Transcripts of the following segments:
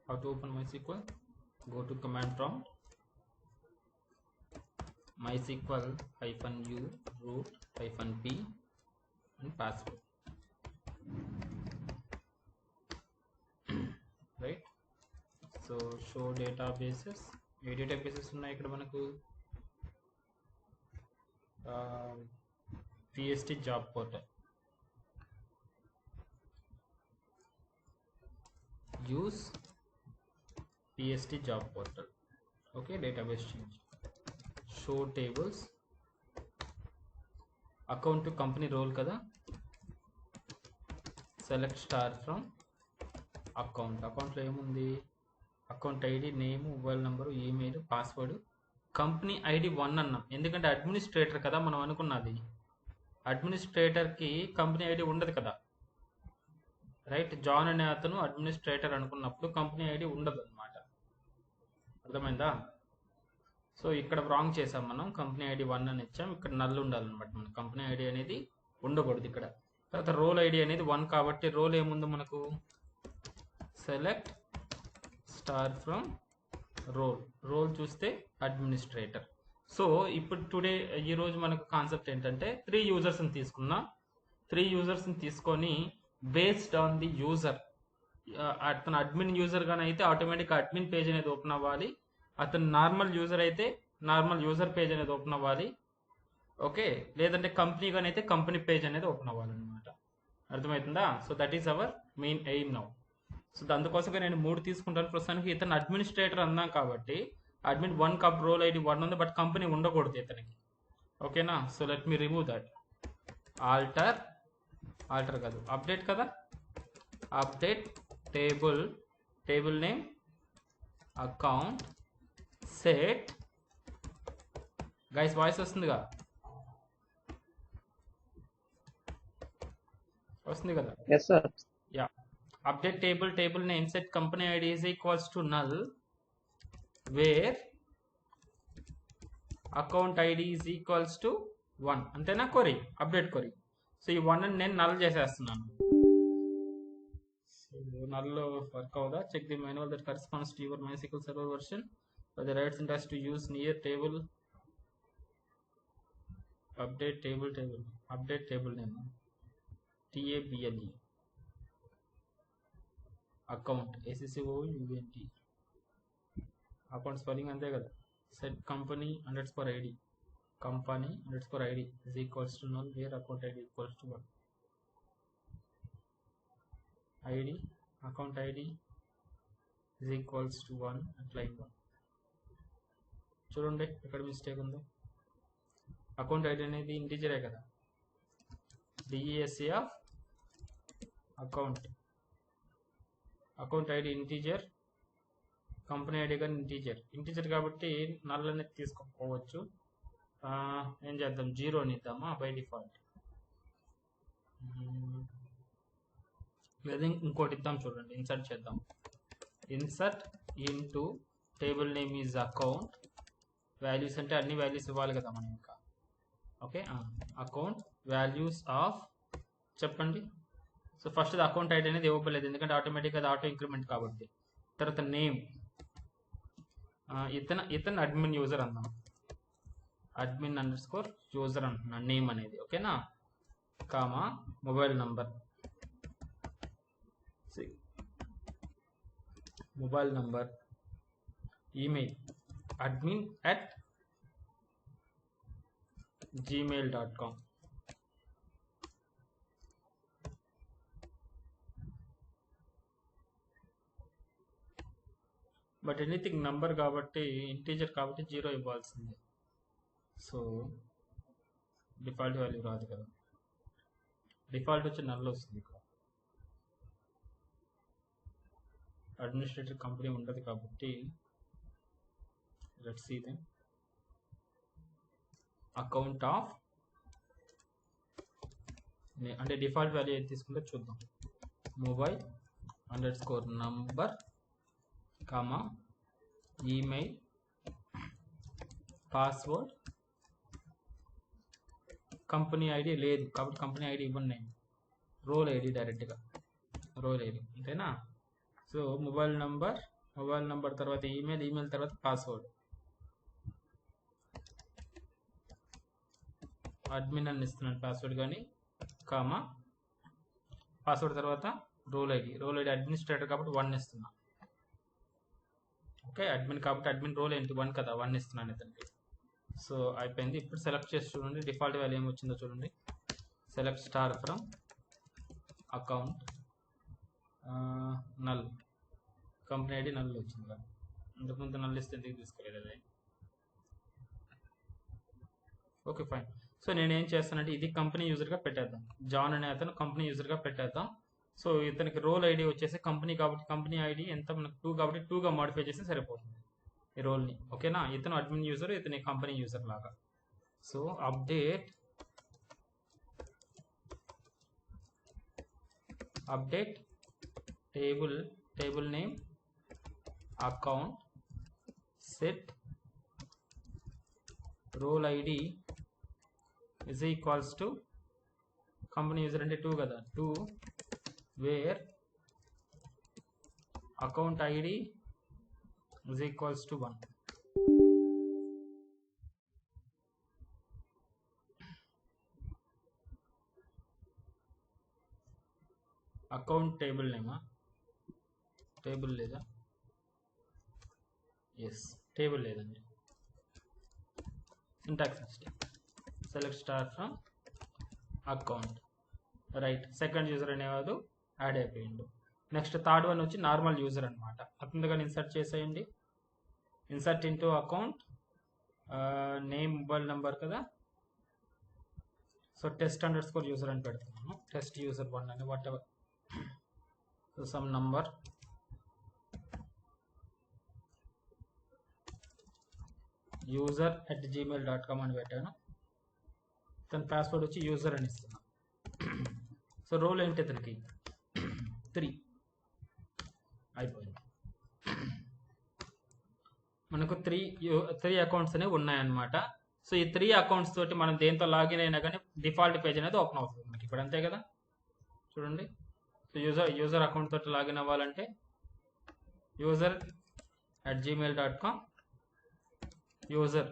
how to open MySQL? Go to command prompt, MySQL -u root -p and password. Right? So show databases. ఏ databases ఉన్నాయి ఇక్కడ మనకు? PST job portal. Use PST job portal. Okay, database change. Show tables. Account to company role కదా. Select star from account. అకౌంట్లో ఏముంది? Account ID, name, mobile number, email, password. Company ID 1 అన్నాం ఎందుకంటే administrator కదా మనం అనుకున్నది. అడ్మినిస్ట్రేటర్కి కంపెనీ ఐడి ఉండదు కదా, రైట్? జాన్ అనే అతను అడ్మినిస్ట్రేటర్ అనుకున్నప్పుడు కంపెనీ ఐడి ఉండదు అనమాట. అర్థమైందా? సో ఇక్కడ రాంగ్ చేసాం మనం. కంపెనీ ఐడి 1 అని ఇచ్చాం. ఇక్కడ నల్ ఉండాలన్నమాట. మన కంపెనీ ఐడి అనేది ఉండకూడదు ఇక్కడ. తర్వాత రోల్ ఐడి అనేది 1 కాబట్టి రోల్ ఏముందో మనకు? Select star from role. Role చూస్తే అడ్మినిస్ట్రేటర్. సో ఇప్పుడు ఈరోజు మనకు కాన్సెప్ట్ ఏంటంటే 3 యూజర్స్ని తీసుకున్నా. 3 యూజర్స్ని తీసుకొని బేస్డ్ ఆన్ ది యూజర్, అతను అడ్మిన్ యూజర్ గానే అయితే ఆటోమేటిక్గా అడ్మిన్ పేజ్ అనేది ఓపెన్ అవ్వాలి. అతను నార్మల్ యూజర్ అయితే నార్మల్ యూజర్ పేజ్ అనేది ఓపెన్ అవ్వాలి. ఓకే, లేదంటే కంపెనీ గానే అయితే కంపెనీ పేజ్ అనేది ఓపెన్ అవ్వాలన్నమాట. అర్థమవుతుందా? So that is our main aim now. So అందుకోసమే నేను 3 తీసుకుంటాను. ప్రస్తుతానికి ఇతను అడ్మినిస్ట్రేటర్ అన్నాం కాబట్టి అడ్మిన్ 1 కప్ రోల్ ఐడి 1 ఉంది, బట్ కంపెనీ ఉండకూడదు ఇతనికి. ఓకేనా? So let me remove that. Alter కాదు, అప్డేట్ కదా. Update table name account set. Guys voice వస్తుందిగా? వస్తుంది కదా? Yes, sir. Yeah. Update table name set company ID is equals to null where account ID is equals to 1. అంతేనా? query update query. So ఈ 1 నేను null చేసేస్తున్నాను. So null work అవుదా? Check the manual that corresponds to your MySQL server version for the right syntax to use near table. Update table name TABLE account ACCOUNT. Account spelling అంతే కదా. Set company _ID is equals to null where account ID equals to 1. Account ID is equals to 1 at line 1. చూడండి ఎక్కడ mistake ఉందో. Account ID అనేది ఇంటీజరే కదా. DESC of account ID integer, company ID కానీ integer కాబట్టి null అనేది తీసుకోకపోవచ్చు. ఏం చేద్దాం? 0 అని ఇద్దామా బై డిఫాల్ట్, లేదా ఇంకోటి ఇద్దాం. చూడండి, ఇన్సర్ట్ చేద్దాం. Insert into table name is account. Values అంటే అన్ని వాల్యూస్ ఇవ్వాలి కదా మనం ఇంకా. ఓకే, అకౌంట్ వాల్యూస్ ఆఫ్ చెప్పండి. సో ఫస్ట్ అకౌంట్ ఐడి అనేది ఇవ్వలేదు ఎందుకంటే ఆటోమేటిక్గా అది ఆటో ఇంక్రిమెంట్ కాబట్టి. తర్వాత నేమ్, ఇతను అడ్మిన్ యూజర్ అందాం. admin_user అంటున్నా నేమ్ అనేది. ఓకేనా? Comma mobile number, email admin@gmail.com. But anything number కాబట్టి ఇంటీజర్ కాబట్టి 0 ఇవ్వాల్సిందే. సో డిఫాల్ట్ వాల్యూ రాదు కదా. డిఫాల్ట్ వచ్చి నల్ వస్తుంది ఇక్కడ. అడ్మినిస్ట్రేటర్ కంపెనీ ఉండదు కాబట్టి let's see then. Account of అంటే డిఫాల్ట్ వాల్యూ ఏది తీసుకుంటే చూద్దాం. mobile_number, comma email, password. Company ID లేదు కాబట్టి కంపెనీ ఐడి ఇవ్వండి. నేను రోల్ ఐడి డైరెక్ట్గా రోల్ ఐడి అంతేనా. So mobile number mobile number తర్వాత ఈమెయిల్ తర్వాత పాస్వర్డ్, అడ్మిన్ అని ఇస్తున్నాను పాస్వర్డ్ కానీ కామా, పాస్వర్డ్ తర్వాత రోల్ ఐడి అడ్మినిస్ట్రేటర్ కాబట్టి 1 ఇస్తున్నా. ఓకే, అడ్మిన్ కాబట్టి అడ్మిన్ రోల్ ఏంటి 1 కదా, 1 ఇస్తున్నాను ఇతనికి. సో అయిపోయింది. ఇప్పుడు సెలెక్ట్ చేసి చూడండి డిఫాల్ట్ వాల్యూ ఏమొచ్చిందో చూడండి. Select star from account, null, company ID null వచ్చింది కదా, ఇంతకుముందు నల్ ఇస్తే ఎందుకు తీసుకోలేదు అది. Okay fine. సో నేను ఏం చేస్తానంటే ఇది కంపెనీ యూజర్గా పెట్టేద్దాం, జాన్ అనే అతను కంపెనీ యూజర్గా పెట్టేద్దాం. సో ఇతనికి రోల్ ఐడి వచ్చేసి కంపెనీ కాబట్టి కంపెనీ ఐడి ఎంత మనకు 2 కాబట్టి 2గా మాడిఫై చేస్తే సరిపోతుంది ఈ రోల్ని. ఓకేనా, ఇతను అడ్మిన్ యూజర్, ఇతని కంపెనీ యూజర్ లాగా. So update table name account set role ID is equals to company user అంటే 2 కదా, 2 where account ID is equals to 1. Account table నేమా, టేబుల్ లేదా, ఎస్ టేబుల్ లేదండి. Syntax mistake. Select star from account, right. Second user అనేవాడు add అయిపోయిండు. Next third one వచ్చి normal user అనమాట. అతని దగ్గర ఇన్సర్ట్ చేసేయండి. Insert into account, name mobile number కదా, సో టెస్ట్ _ యూజర్ అని పెడుతున్నాను. టెస్ట్ యూజర్ 1 అని what ever, so some number, user@gmail.com అని పెట్టాను. తన పాస్వర్డ్ వచ్చి యూజర్ అని ఇస్తున్నాను. సో రోల్ ఏంటి ఇతనికి 3 అయిపోయింది. మనకు 3 అకౌంట్స్ అనేవి ఉన్నాయన్నమాట. సో ఈ 3 అకౌంట్స్ తోటి మనం దేంతో లాగిన్ అయినా కానీ డిఫాల్ట్ పేజ్ అనేది ఓపెన్ అవుతుంది మనకి ఇప్పుడు, అంతే కదా. చూడండి, సో యూజర్ అకౌంట్ తోటి లాగిన్ అవ్వాలంటే user@gmail.com యూజర్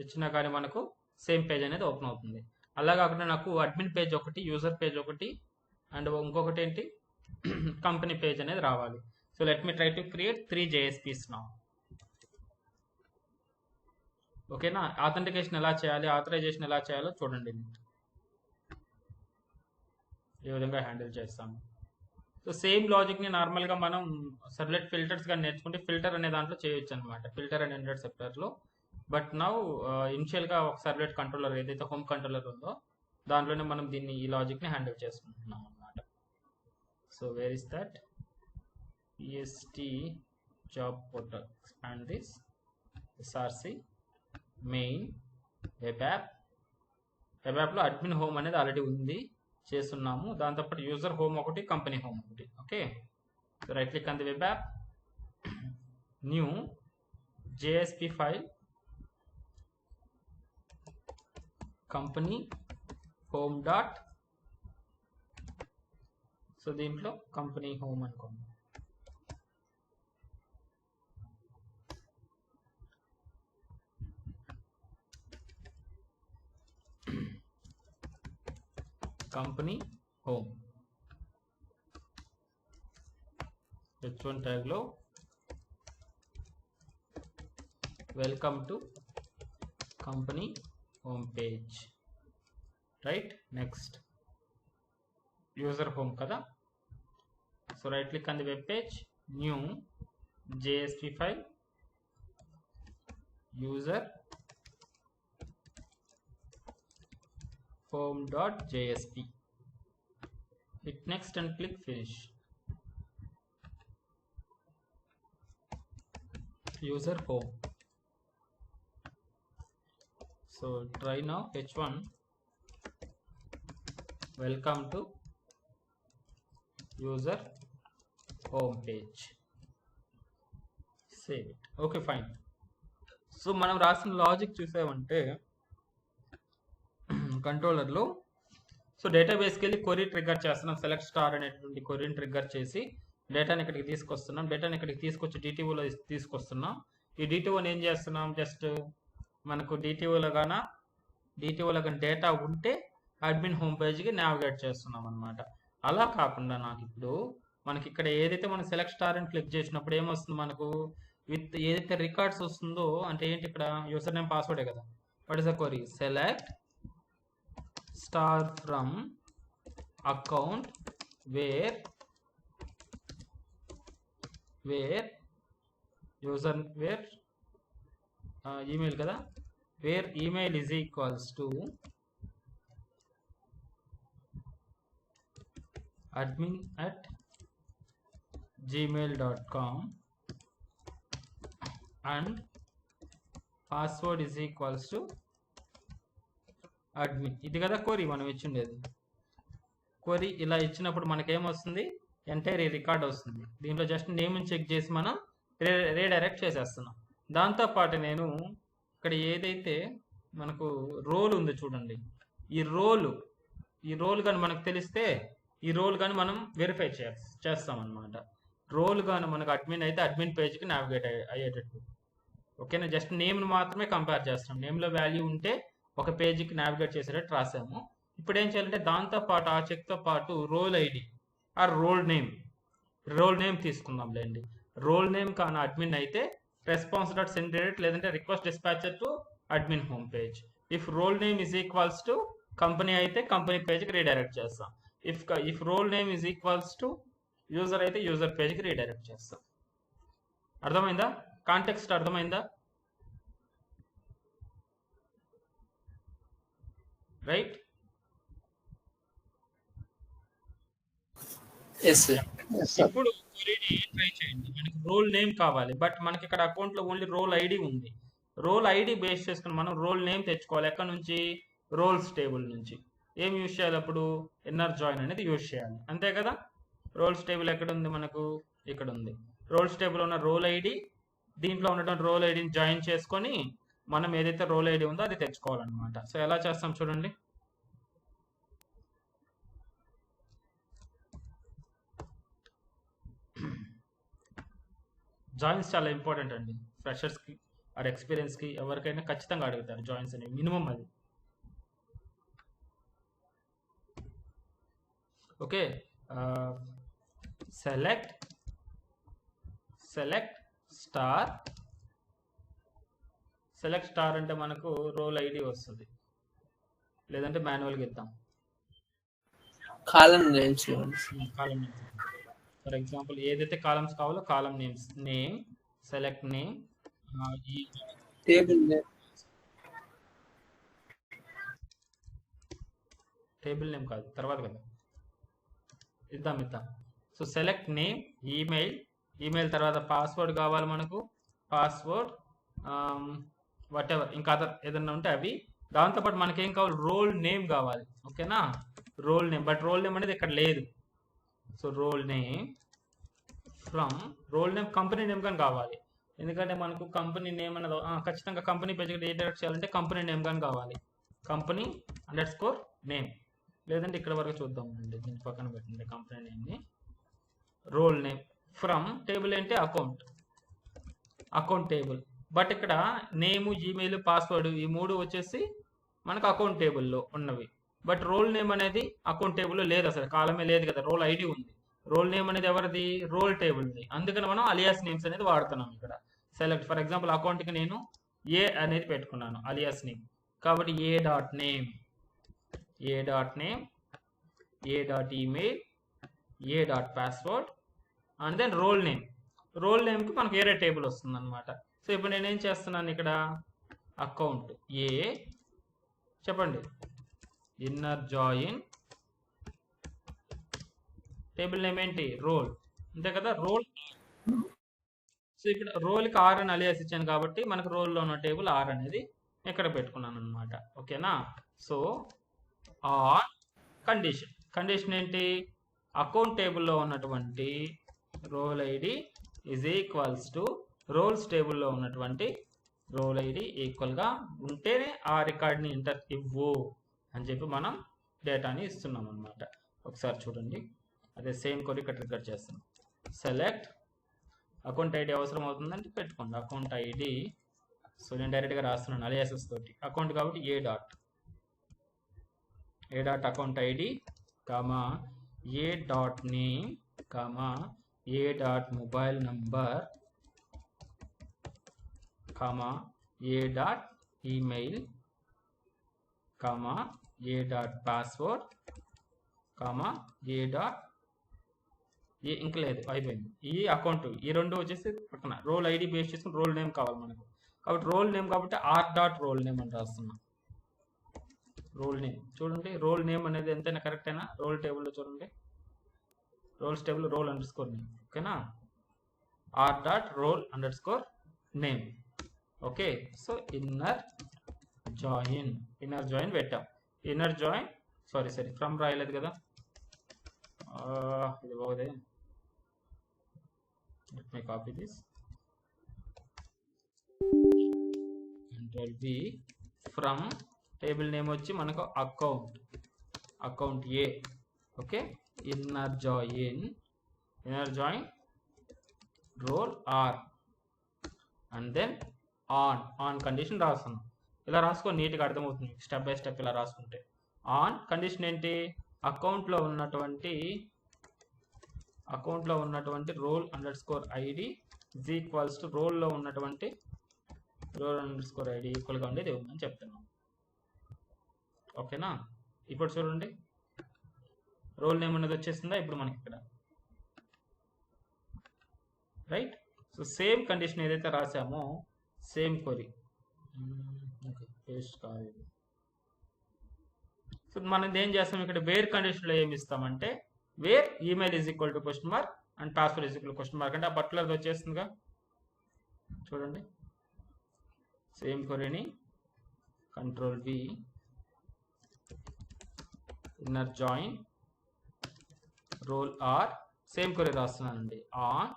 ఇచ్చినా కానీ మనకు సేమ్ పేజ్ అనేది ఓపెన్ అవుతుంది. అలా కాకుండా నాకు అడ్మిన్ పేజ్ ఒకటి, యూజర్ పేజ్ ఒకటి, అండ్ ఇంకొకటి ఏంటి కంపెనీ పేజ్ అనేది రావాలి. So let me try to create 3 JSPs now. ఓకేనా, ఆథెంటికేషన్ ఎలా చేయాలి, ఆథరైజేషన్ ఎలా చేయాలో చూడండి. ఈ విధంగా హ్యాండిల్ చేస్తాము. సో సేమ్ లాజిక్ని నార్మల్గా మనం సర్వ్లెట్ ఫిల్టర్స్గా నేర్చుకుంటే ఫిల్టర్ అనే దాంట్లో చేయొచ్చు అనమాట, ఫిల్టర్ అండ్ ఇంటర్సెప్టర్లో. బట్ నౌ ఇనిషియల్గా ఒక సర్వ్లెట్ కంట్రోలర్ ఏదైతే హోమ్ కంట్రోలర్ ఉందో దాంట్లోనే మనం దీన్ని ఈ లాజిక్ని హ్యాండిల్ చేసుకుంటున్నాం అనమాట. So where is that est job portal, expand this src main web యాప్లో అడ్మిన్ హోమ్ అనేది ఆల్రెడీ ఉంది, చేస్తున్నాము. దాంతోపాటు యూజర్ హోమ్ ఒకటి, కంపెనీ హోమ్ ఒకటి. Okay, so right click on the web app, new JSP file, company home dot, so దీంట్లో company home అనుకోండి. Company home h1 ట్యాగ్లో welcome to company home page, right. Next user home కదా, so right click on the web page, new JSP file, user home.jsp, hit next and click finish. User home. So try now h1 welcome to user home page, save it. Okay fine. So మనం రాసిన logic చూసామంటే కంట్రోలర్లో, so డేటాబేస్కి వెళ్ళి query trigger చేస్తున్నాం. Select star అనేటువంటి క్వరీని trigger చేసి డేటాని ఇక్కడికి తీసుకొస్తున్నాం. డేటాని ఇక్కడికి తీసుకొచ్చి డిటిఓలో తీసుకొస్తున్నాం. ఈ డిటిఓని ఏం చేస్తున్నాం, జస్ట్ మనకు డిటిఓలో కానీ డేటా ఉంటే అడ్మిన్ హోమ్ పేజ్కి నావిగేట్ చేస్తున్నాం అనమాట. అలా కాకుండా నాకు ఇప్పుడు మనకి ఇక్కడ ఏదైతే మనం సెలెక్ట్ స్టార్ అని క్లిక్ చేసినప్పుడు ఏమొస్తుంది మనకు, విత్ ఏదైతే రికార్డ్స్ వస్తుందో, అంటే ఏంటి ఇక్కడ యూసర్ నేమ్ పాస్వర్డే కదా. What is the query, select star from account where user email కదా, where email is equals to admin@gmail.com and password is equals to admin. ఇది కదా క్వరీ మనం ఇచ్చిండేది. క్వరీ ఇలా ఇచ్చినప్పుడు మనకేమొస్తుంది, ఎంటైర్ రికార్డ్ వస్తుంది. దీంట్లో జస్ట్ నేమ్ చెక్ చేసి మనం రీడైరెక్ట్ చేసేస్తున్నాం. దాంతోపాటు నేను ఇక్కడ ఏదైతే మనకు రోల్ ఉంది చూడండి, ఈ రోల్ కానీ మనకు తెలిస్తే ఈ రోల్ కానీ మనం వెరిఫై చేస్తామన్నమాట. రోల్ కానీ మనకు అడ్మిన్ అయితే అడ్మిన్ పేజ్కి నావిగేట్ అయ్యేటట్టు. ఓకేనా, జస్ట్ నేమ్ను మాత్రమే కంపేర్ చేస్తాం. నేమ్లో వాల్యూ ఉంటే ఒక పేజీకి నావిగేట్ చేసేటట్టు రాసాము. ఇప్పుడు ఏం చేయాలంటే దాంతోపాటు ఆ చెక్తో పాటు రోల్ ఐడి ఆ రోల్ నేమ్ తీసుకుందాం లేండి. రోల్ నేమ్ కానీ అడ్మిన్ అయితే response.send direct లేదంటే request dispatcher to admin home page. If role name is equals to company అయితే కంపెనీ పేజ్కి రీడైరెక్ట్ చేస్తాం. If role name is equals to user అయితే యూజర్ పేజ్కి రీడైరెక్ట్ చేస్తాం. అర్థమైందా, కాంటెక్స్ట్ అర్థమైందా, రైట్? ఇప్పుడు ట్రై చేయండి. మనకి రోల్ నేమ్ కావాలి, బట్ మనకి ఇక్కడ అకౌంట్లో ఓన్లీ రోల్ ఐడి ఉంది. రోల్ ఐడి బేస్ చేసుకుని మనం రోల్ నేమ్ తెచ్చుకోవాలి. ఎక్కడ నుంచి, రోల్స్ టేబుల్ నుంచి. ఏం యూజ్ చేయాలి అప్పుడు, ఇన్నర్ జాయిన్ అనేది యూజ్ చేయాలి, అంతే కదా. రోల్స్ టేబుల్ ఎక్కడ ఉంది మనకు, ఇక్కడ ఉంది. రోల్స్ టేబుల్ ఉన్న రోల్ ఐడి, దీంట్లో ఉన్నటువంటి రోల్ ఐడిని జాయిన్ చేసుకొని మనం ఏదైతే రోల్ ఐడి ఉందో అది తెచ్చుకోవాలన్నమాట. సో ఎలా చేస్తాం చూడండి. జాయిన్స్ చాలా ఇంపార్టెంట్ అండి. ఫ్రెషర్స్కి ఆర్ ఎక్స్పీరియన్స్కి ఎవరికైనా ఖచ్చితంగా అడుగుతారు జాయిన్స్ అనేవి, మినిమం అది. ఓకే, సెలెక్ట్ స్టార్ అంటే మనకు రోల్ ఐడి వస్తుంది, లేదంటే మాన్యువల్గా ఇద్దాం. కాలం నేమ్స్, ఫర్ ఎగ్జాంపుల్ ఏదైతే కాలమ్స్ కావాలో కాలం names, name, select name, table name కాదు, తర్వాత కదా ఇద్దాం. సో సెలెక్ట్ నేమ్, ఈమెయిల్ తర్వాత పాస్వర్డ్ కావాలి మనకు, పాస్వర్డ్ వాట్ ఎవర్ ఇంకా అదర్ ఏదన్నా ఉంటే అవి. దాంతోపాటు మనకేం కావాలి, రోల్ నేమ్ కావాలి. ఓకేనా, role name, but role name అనేది ఇక్కడ లేదు. So role name from role name company name కానీ కావాలి, ఎందుకంటే మనకు కంపెనీ నేమ్ అనేది ఖచ్చితంగా కంపెనీ పేజ్కి రీడైరెక్ట్ చేయాలంటే కంపెనీ నేమ్ కానీ కావాలి. కంపెనీ _నేమ్, లేదంటే ఇక్కడ వరకు చూద్దాం అండి, దీని పక్కన పెట్టండి కంపెనీ నేమ్ని. రోల్ నేమ్ ఫ్రమ్ టేబుల్ ఏంటి, అకౌంట్ టేబుల్. బట్ ఇక్కడ నేము, జీమెయిల్, పాస్వర్డ్ ఈ మూడు వచ్చేసి మనకు అకౌంట్ టేబుల్లో ఉన్నవి. బట్ రోల్ నేమ్ అనేది అకౌంట్ టేబుల్లో లేదు, అసలు కాలమే లేదు కదా, రోల్ ఐడి ఉంది. రోల్ నేమ్ అనేది ఎవరిది, రోల్ టేబుల్ది. అందుకని మనం అలియాస్ నేమ్స్ అనేది వాడుతున్నాం ఇక్కడ. సెలెక్ట్ ఫర్ ఎగ్జాంపుల్ అకౌంట్కి నేను ఏ అనేది పెట్టుకున్నాను అలియాస్ నేమ్, కాబట్టి A name, A email, A password and then role name. Role నేమ్కి మనకు వేరే టేబుల్ వస్తుంది అనమాట. సో ఇప్పుడు నేనేం చేస్తున్నాను ఇక్కడ, అకౌంట్ ఏ, చెప్పండి, ఇన్నర్ జాయిన్, టేబుల్ నేమ్ ఏంటి, రోల్, అంతే కదా, రోల్. సో ఇక్కడ రోల్కి ఆర్ అని అలియాస్ ఇచ్చాను కాబట్టి మనకు రోల్లో ఉన్న టేబుల్ ఆర్ అనేది ఇక్కడ పెట్టుకున్నాను అనమాట. ఓకేనా, సో ఆర్ కండిషన్ ఏంటి, అకౌంట్ టేబుల్లో ఉన్నటువంటి role ID is equals to roles టేబుల్లో ఉన్నటువంటి రోల్ ఐడి ఈక్వల్గా ఉంటేనే ఆ రికార్డ్ని ఎంటర్ ఇవ్వు అని చెప్పి మనం డేటాని ఇస్తున్నాం అనమాట. ఒకసారి చూడండి, అదే సేమ్ కొరి ఇక్కడ ట్రిగ్గర్ చేస్తాం. సెలెక్ట్ అకౌంట్ ఐడి అవసరం అవుతుందంటే పెట్టుకోండి అకౌంట్ ఐడి. సో నేను డైరెక్ట్గా రాస్తున్నాను అలియాసెస్ తోటి. అకౌంట్ కాబట్టి A dot account ID comma A dot name comma A dot mobile number comma A dot email comma A dot password comma A dot ఇంకా లేదు, అయిపోయింది. ఈ అకౌంట్ ఈ రెండు వచ్చేసి పక్కన రోల్ ఐడి బేస్ చేసుకుని రోల్ నేమ్ కావాలి మనకు. కాబట్టి రోల్ నేమ్ కాబట్టి ఆర్ డాట్ రోల్ నేమ్ అని రాస్తున్నాం. రోల్ నేమ్ చూడండి, రోల్ నేమ్ అనేది ఎంతైనా కరెక్ట్ అయినా రోల్ టేబుల్లో చూడండి, roles table role underscore name. ఓకేనా, R dot role underscore name. Okay, so inner join పెట్టాం. ఇన్నర్ జాయిన్ సారీ ఫ్రమ్ రాయలేదు కదా, ఇది బాగుంది. let me copy this, control V, from table name వచ్చి మనకు account A. Okay, inner join role R and then on condition రాస్తున్నాం. ఇలా రాసుకొని నీట్గా అర్థమవుతుంది స్టెప్ బై స్టెప్. ఇలా రాసుకుంటే ఆన్ కండిషన్ ఏంటి, అకౌంట్లో ఉన్నటువంటి role underscore ID is equals to రోల్లో ఉన్నటువంటి రోల్ అండర్ స్కోర్ ఐడి ఈక్వల్గా ఉండేది ఇవ్వమని చెప్తున్నాం. ఓకేనా, ఇప్పుడు చూడండి రోల్ నేమ్ అనేది వచ్చేసిందా ఇప్పుడు మనకి ఇక్కడ, రైట్. సో సేమ్ కండిషన్ ఏదైతే రాసామో సేమ్ క్వరీ పేస్ట్ కాదు. సో మనం ఏం చేస్తాం ఇక్కడ వేర్ కండిషన్లో ఏమి ఇస్తామంటే where email is equal to question mark and password is equal question mark అంటే ఆ పర్టికులర్ వచ్చేస్తుందిగా. చూడండి సేమ్ క్వరీని control V inner join role R same query రాస్తున్నానండి. On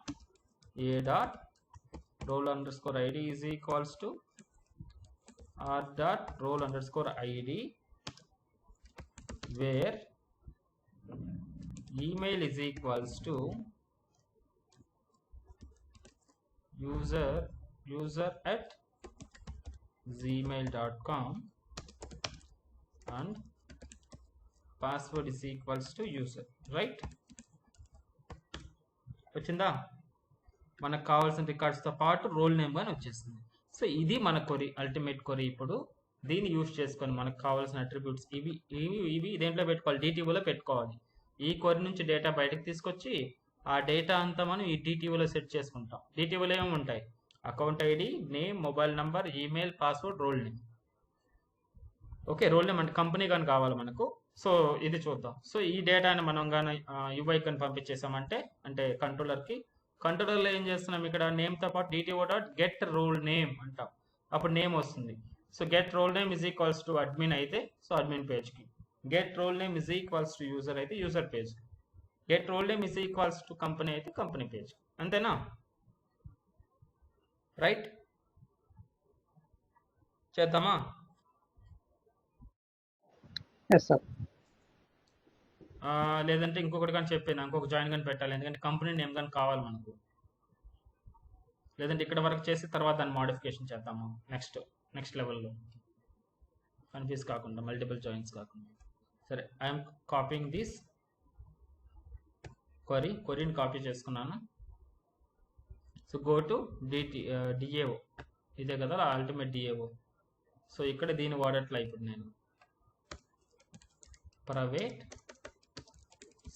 A dot role underscore ID is equals to R dot role underscore ID where email is equals to user at gmail.com and password is equals to user, right. వచ్చిందా, మనకు కావాల్సిన రికార్డ్స్తో పాటు role name కానీ వచ్చేస్తుంది. So ఇది మన query, ultimate query. ఇప్పుడు దీన్ని యూజ్ చేసుకొని మనకు కావాల్సిన అట్రిబ్యూట్స్ ఇవి దేంట్లో పెట్టుకోవాలి, DTOలో పెట్టుకోవాలి. ఈ క్వరీ నుంచి డేటా బయటకు తీసుకొచ్చి ఆ డేటా అంతా మనం ఈ DTOలో సెట్ చేసుకుంటాం. DTOలో ఏమి ఉంటాయి, account ID, name, mobile number, email, password, role name. Okay, role name అంటే కంపెనీ కానీ కావాలి మనకు. సో ఇది చూద్దాం. సో ఈ డేటాని మనం కానీ UI కానీ పంపించేసామంటే అంటే కంట్రోలర్లో ఏం చేస్తున్నాం ఇక్కడ నేమ్తో పాటు DTO dot get role name అంటాం, అప్పుడు నేమ్ వస్తుంది. So get role name is equals to admin అయితే సో అడ్మిన్ పేజ్కి, get role name is equals to user అయితే user page, get role name is equals to company అయితే company page. అంతేనా, right. చేద్దామా? లేదంటే ఇంకొకటి కానీ చెప్పాను, ఇంకొక జాయిన్ కానీ పెట్టాలి, ఎందుకంటే కంపెనీ నేమ్ కానీ కావాలి మనకు. లేదంటే ఇక్కడ వరకు చేసి తర్వాత దాన్ని మోడిఫికేషన్ చేద్దాము నెక్స్ట్ లెవెల్లో, కన్ఫ్యూజ్ కాకుండా, మల్టిపుల్ జాయిన్స్ కాకుండా. సరే, ఐఎమ్ కాపీయింగ్ దిస్ క్వరీని కాపీ చేసుకున్నాను. సో గో టు DAO, ఇదే కదా అల్టిమేట్ DAO. సో ఇక్కడ దీన్ని వాడట్లా ఇప్పుడు నేను private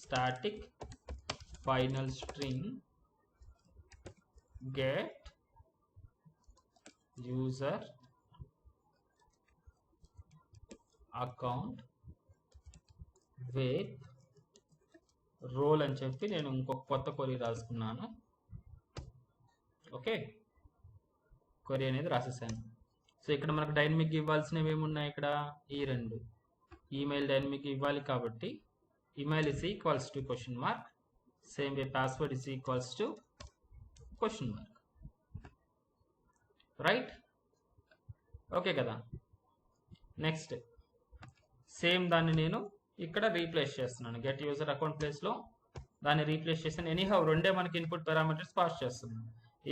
static final string get user account with role అని చెప్పి నేను ఇంకొక కొత్త క్వరీ రాసుకున్నాను. ఓకే, క్వరీ అనేది రాసేసాను. సో ఇక్కడ మనకు డైనమిక్ ఇవ్వాల్సినవి ఏమున్నాయి, ఇక్కడ ఈ రెండు ఈమెయిల్ డైనమిక్ ఇవ్వాలి కాబట్టి email is equals to question mark, same way password is equals to question mark, right. Okay కదా. నెక్స్ట్ సేమ్ దాన్ని నేను ఇక్కడ రీప్లేస్ చేస్తున్నాను. గెట్ యూజర్ అకౌంట్ ప్లేస్లో దాన్ని రీప్లేస్ చేసాను. ఎనీహౌ రెండే మనకి ఇన్పుట్ పారామీటర్స్ పాస్ చేస్తున్నాం,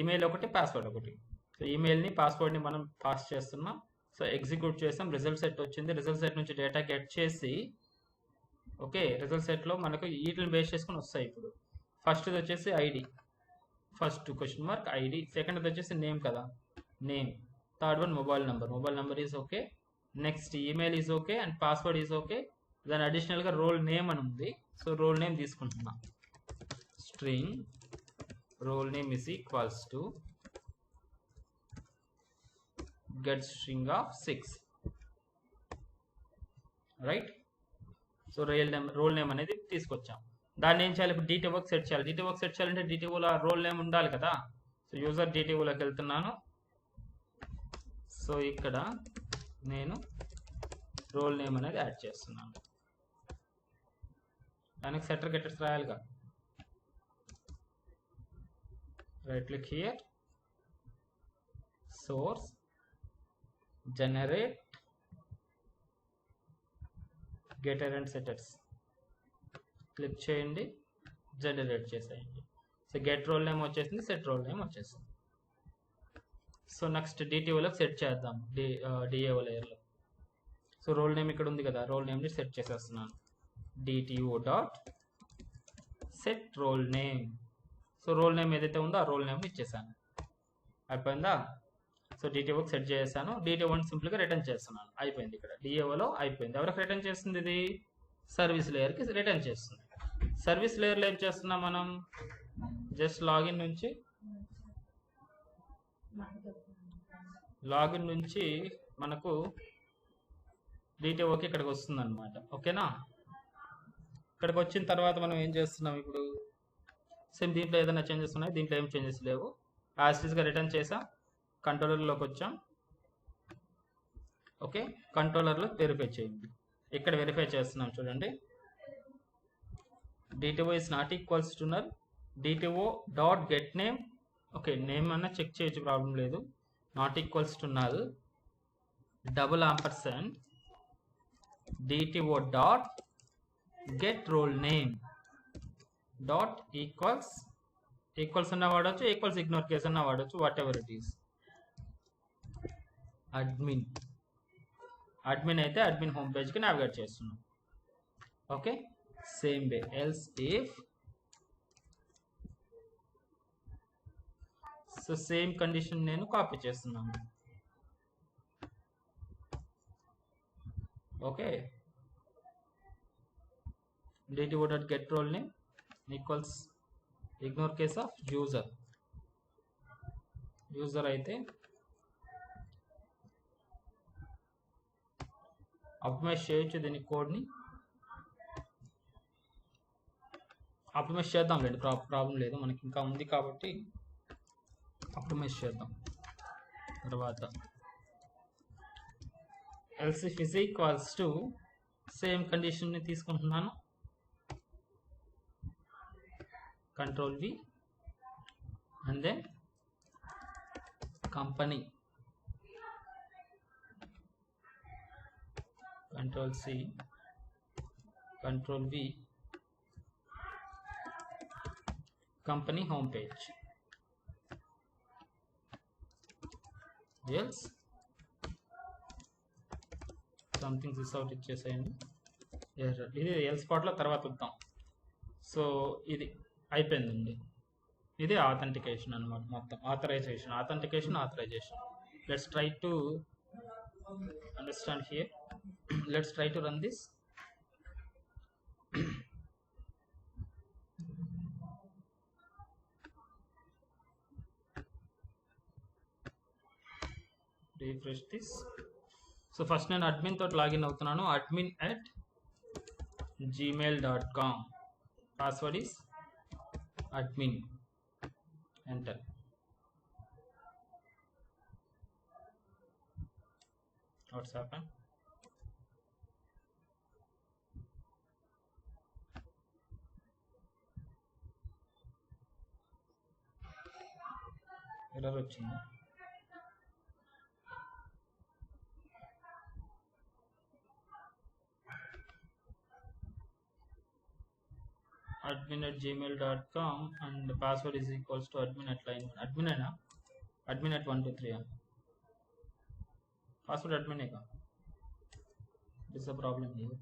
ఈమెయిల్ ఒకటి, పాస్వర్డ్ ఒకటి. సో ఈమెయిల్ని పాస్వర్డ్ని మనం పాస్ చేస్తున్నాం. సో ఎగ్జిక్యూట్ చేసాం, రిజల్ట్ సెట్ వచ్చింది. రిజల్ట్ సెట్ నుంచి డేటా గెట్ చేసి, ఓకే, రిజల్ట్ సెట్లో మనకు వీటిని బేస్ చేసుకుని వస్తాయి. ఇప్పుడు ఫస్ట్ది వచ్చేసి ID, first question mark ID, సెకండ్ది వచ్చేసి నేమ్ కదా, name, third one mobile number is okay, next email is okay and password is okay. దాని అడిషనల్గా రోల్ నేమ్ అని ఉంది. సో రోల్ నేమ్ తీసుకుంటున్నా, string role name is equals to get string of 6, right. So role name అనేది తీసుకొచ్చాం. దాన్ని ఏం చేయాలి, ఇప్పుడు డీటీ వర్క్ సెట్ చేయాలి. డీటీ వర్క్ సెట్ చేయాలంటే డీటీఓలో రోల్ నేమ్ ఉండాలి కదా. సో యూజర్ డీటీఓలోకి వెళ్తున్నాను. సో ఇక్కడ నేను రోల్ నేమ్ అనేది యాడ్ చేస్తున్నాను. దానికి సెటర్ గెటర్స్ రాయాలిగా. Right click here, source, generate getter and setters click చేయండి, జనరేట్ చేసేయండి. సో గెట్ రోల్ నేమ్ వచ్చేసింది, సెట్ రోల్ నేమ్ వచ్చేసింది. సో నెక్స్ట్ డిటిఓలోకి సెట్ చేద్దాం, డిఏఓ లేయర్లో. సో రోల్ నేమ్ ఇక్కడ ఉంది కదా, రోల్ నేమ్ని సెట్ చేసేస్తున్నాను, DTO dot set role name. So role name ఏదైతే ఉందో ఆ రోల్ నేమ్ని ఇచ్చేసాను. అయిపోయిందా? సో డిటిఓకి సెట్ చేసాను, డిటిఓని సింపుల్గా రిటర్న్ చేస్తున్నాను. అయిపోయింది, ఇక్కడ డిఏఓలో అయిపోయింది. ఎవరికి రిటర్న్ చేస్తుంది? ఇది సర్వీస్ లేయర్కి రిటర్న్ చేస్తుంది. సర్వీస్ లేయర్లో ఏం చేస్తున్నాం మనం, జస్ట్ లాగిన్ నుంచి మనకు డిటిఓకి ఇక్కడికి వస్తుంది అనమాట. ఓకేనా? ఇక్కడికి వచ్చిన తర్వాత మనం ఏం చేస్తున్నాం ఇప్పుడు, సేమ్ దీంట్లో ఏదైనా చేంజెస్ ఉన్నాయి, దీంట్లో ఏం చేంజెస్ లేవు, యాస్టీస్గా రిటర్న్ చేసాం. కంట్రోలర్లోకి వచ్చాం. ఓకే, కంట్రోలర్లో వెరిఫై చేయండి. ఇక్కడ వెరిఫై చేస్తున్నాం చూడండి, DTO is not equals to null, DTO dot get name. Okay, name అన్నా చెక్ చేయొచ్చు, ప్రాబ్లం లేదు. Not equals to null, double ampersand DTO dot get role name dot equals అన్న వాడచ్చు, ఈక్వల్స్ ఇగ్నోర్ కేస్ అన్న వాడచ్చు, whatever it is. Admin అయితే admin home పేజ్కి navigate చేస్తున్నాం. Okay, same way else if, so same condition నేను copy చేస్తున్నాను. Okay, DTO dot get role name equals ignore case of user అయితే optimise చేయొచ్చు, దీని కోడ్ని ఆప్టిమైజ్ చేద్దాం లేండి, ప్రాబ్లం లేదు, మనకి ఇంకా ఉంది కాబట్టి ఆప్టిమైజ్ చేద్దాం. తర్వాత else if is equals to, same కండిషన్ని తీసుకుంటున్నాను, control V and then company, control C, control V, company home page, else something this out ఇచ్చేసేయండి. ఇది ఎల్ స్పాట్లో తర్వాత వద్దాం. సో ఇది అయిపోయిందండి, ఇది ఆథెంటికేషన్ అనమాట, మొత్తం authentication. Let's try to understand here. Let's try to run this. Refresh this. So first నేను admin తోటి లాగిన్ అవుతున్నాను, admin@gmail.com, password is admin, enter. What's happened? Error వచ్చింది. admin@gmail.com and password is equals to admin@line admin@123 password admin का this is a problem here.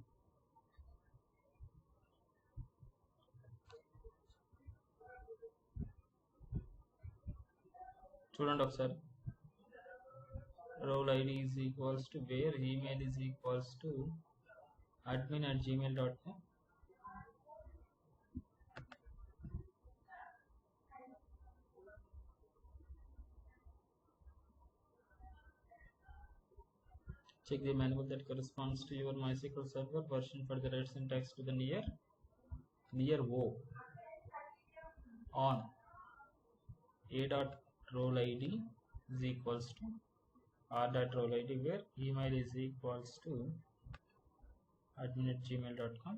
చూడండి ఒకసారి role id is equals to where email is equals to admin@gmail.com. Check the manual that corresponds to your MySQL server version for the right syntax to the near O on a dot role id is equals to r dot role id where email is equals to admin@gmail.com.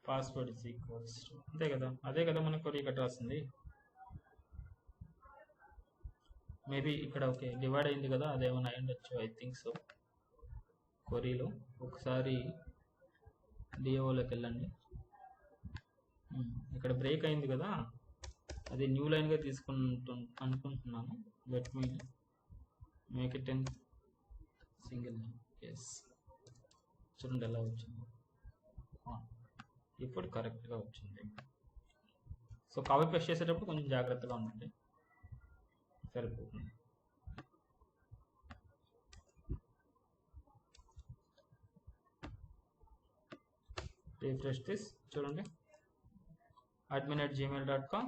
password is equals to అదే కదా మనకు కొరీ cut రాస్తుంది. Maybe ఇక్కడ okay divide అయింది కదా, అదేమైనా అయి ఉండొచ్చు. I think so. కొరీలో ఒకసారి డిఓలోకి వెళ్ళండి. ఇక్కడ బ్రేక్ అయింది కదా, అది న్యూ లైన్గా అనుకుంటున్నాను. Let me make it in single line. Yes, చూడండి ఎలా వచ్చింది. ఇప్పుడు కరెక్ట్గా వచ్చింది. సో కాపీ పేస్ట్ చేసేటప్పుడు కొంచెం జాగ్రత్తగా ఉండండి, సరిపోతుంది. రిఫ్రెష్ దిస్, చూడండి admin@gmail.com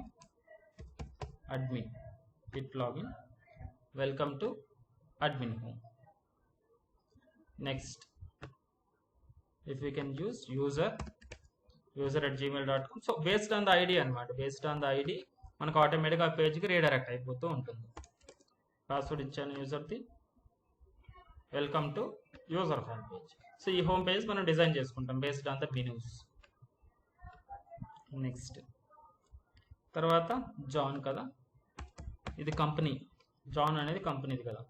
admin hit login, welcome to admin home. Next, if we can use user@gmail.com. so based on the id అన్నమాట, based on the id మనకు ఆటోమేటిక్గా ఆ పేజ్కి రీడైరెక్ట్ అయిపోతూ ఉంటుంది. పాస్వర్డ్ ఇచ్చాను యూజర్ది, welcome to user home page. So ఈ home page మనం డిజైన్ చేసుకుంటాం based on the menus. Next తర్వాత జాన్ కదా, ఇది కంపెనీ. జాన్ అనేది కంపెనీది కదా,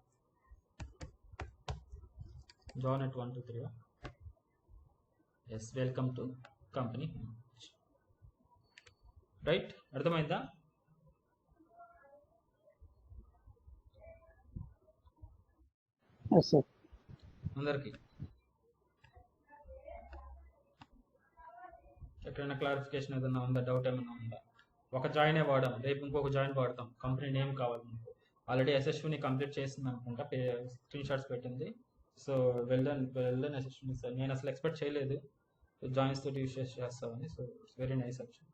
John at 123. Yes, welcome to company. Right, అర్థమైందా? అందరికి ఎక్కడైనా క్లారిఫికేషన్ ఏదైనా ఉందా, డౌట్ ఏమైనా ఉందా? ఒక జాయినే వాడాం, రేపు ఇంకొక జాయిన్ వాడతాం. కంపెనీ నేమ్ కావాలి మనకు. ఆల్రెడీ ఎస్ఎస్విని కంప్లీట్ చేసింది అనుకుంటా, స్క్రీన్ షాట్స్ పెట్టింది. సో వెల్డన్ ఎస్ఎస్విని సార్, నేను అసలు ఎక్స్పెక్ట్ చేయలేదు జాయిన్స్ తోటి యూస్ చేస్తామని. So it's very nice option.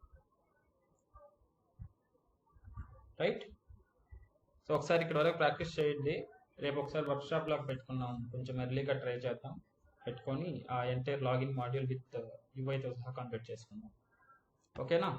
Right, so ఒకసారి ఇక్కడ వరకు ప్రాక్టీస్ చేయండి. రేపు ఒకసారి వర్క్షాప్ లాగా పెట్టుకున్నాం, కొంచెం ఎర్లీగా ట్రై చేద్దాం. పెట్టుకొని ఆ ఎంటైర్ లాగిన్ మాడ్యూల్ విత్ యూఐతో సహా కంప్లీట్ చేసుకుందాం. ఓకేనా?